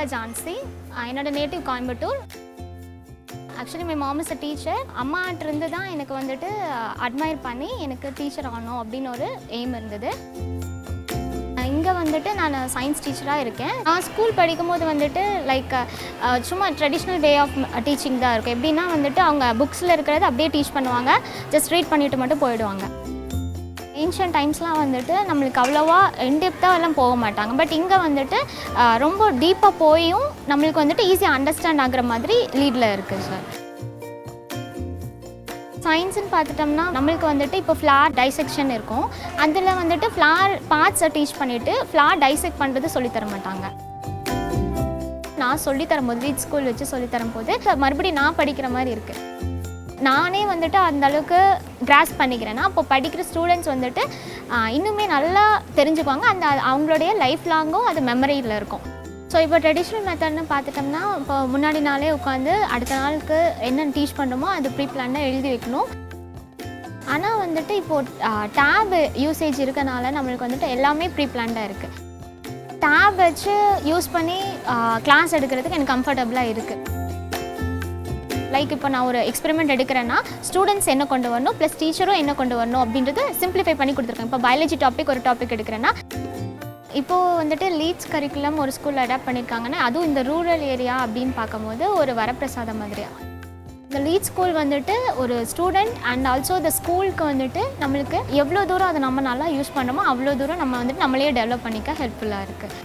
Ajitha Jhansi. என்னோட நேட்டிவ் Coimbatore. Actually my mom is a teacher. அம்மாட்ட இருந்து தான் எனக்கு வந்துட்டு அட்மையர் பண்ணி எனக்கு டீச்சர் ஆகணும் அப்படின்னு ஒரு எய்ம் இருந்தது. இங்கே வந்துட்டு நான் சயின்ஸ் டீச்சராக இருக்கேன். நான் ஸ்கூல் படிக்கும்போது வந்துட்டு லைக் சும்மா ட்ரெடிஷ்னல் வே ஆஃப் டீச்சிங் தான் இருக்கும். எப்படின்னா வந்துட்டு அவங்க புக்ஸில் இருக்கிறது அப்படியே டீச் பண்ணுவாங்க, ஜஸ்ட் ரீட் பண்ணிவிட்டு மட்டும் போயிடுவாங்க. ஏன்ஷியன்ட் டைம்ஸ்லாம் வந்துட்டு நம்மளுக்கு அவ்வளோவா இன்டெப்த்தாக எல்லாம் போக மாட்டாங்க. பட் இங்கே வந்துட்டு ரொம்ப டீப்பாக போயும் நம்மளுக்கு வந்துட்டு ஈஸியாக அண்டர்ஸ்டாண்ட் ஆகிற மாதிரி லீடில் இருக்குது சார். சயின்ஸுன்னு பார்த்துட்டோம்னா நம்மளுக்கு வந்துட்டு இப்போ ஃப்ளார் டைசெக்ஷன் இருக்கும். அதில் வந்துட்டு ஃப்ளார் பார்ட்ஸை டீச் பண்ணிவிட்டு ஃப்ளார் டைசெக்ட் பண்ணுறது சொல்லித்தர மாட்டாங்க. நான் சொல்லித்தரும்போது ரீட் ஸ்கூல் வச்சு சொல்லித்தரும்போது மறுபடியும் நான் படிக்கிற மாதிரி இருக்குது. நானே வந்துட்டு அந்தளவுக்கு கிராஸ் பண்ணிக்கிறேன்னா அப்போ படிக்கிற ஸ்டூடெண்ட்ஸ் வந்துட்டு இன்னுமே நல்லா தெரிஞ்சுக்குவாங்க. அந்த அவங்களுடைய லைஃப் லாங்கும் அது மெமரியில் இருக்கும். ஸோ இப்போ ட்ரெடிஷ்னல் மெத்தட்னு பார்த்துட்டோம்னா இப்போ முன்னாடி நாளே உட்காந்து அடுத்த நாளுக்கு என்னென்ன டீச் பண்ணுமோ அது ப்ரீ பிளானாக எழுதி வைக்கணும். ஆனால் வந்துட்டு இப்போது டேப் யூசேஜ் இருக்கனால நம்மளுக்கு வந்துட்டு எல்லாமே ப்ரீ பிளான்டாக இருக்குது. டேப் வச்சு யூஸ் பண்ணி கிளாஸ் எடுக்கிறதுக்கு எனக்கு கம்ஃபர்டபுளாக இருக்குது. லைக் இப்போ நான் ஒரு எக்ஸ்பெரிமெண்ட் எடுக்கிறேன்னா ஸ்டூடெண்ட்ஸ் என்ன கொண்டு வரணும் ப்ளஸ் டீச்சரும் என்ன கொண்டு வரணும் அப்படின்றத சிம்பிளிஃபை பண்ணி கொடுத்துருக்கேன். இப்போ பயாலஜி டாபிக் ஒரு டாபிக் எடுக்கிறேன்னா இப்போது வந்துட்டு லீட்ஸ் கரிக்குலம் ஒரு ஸ்கூலில் அடாப்ட் பண்ணியிருக்காங்கன்னா அதுவும் இந்த ரூரல் ஏரியா அப்படின்னு பார்க்கும்போது ஒரு வரப்பிரசாதம் மாதிரியாக இந்த லீட் ஸ்கூல் வந்துட்டு ஒரு ஸ்டூடெண்ட் அண்ட் ஆல்சோ இந்த ஸ்கூலுக்கு வந்துட்டு நம்மளுக்கு எவ்வளோ தூரம் அதை நம்ம நல்லா யூஸ் பண்ணுறோமோ அவ்வளோ தூரம் நம்ம வந்துட்டு நம்மளே டெவலப் பண்ணிக்க ஹெல்ப்ஃபுல்லாக இருக்குது.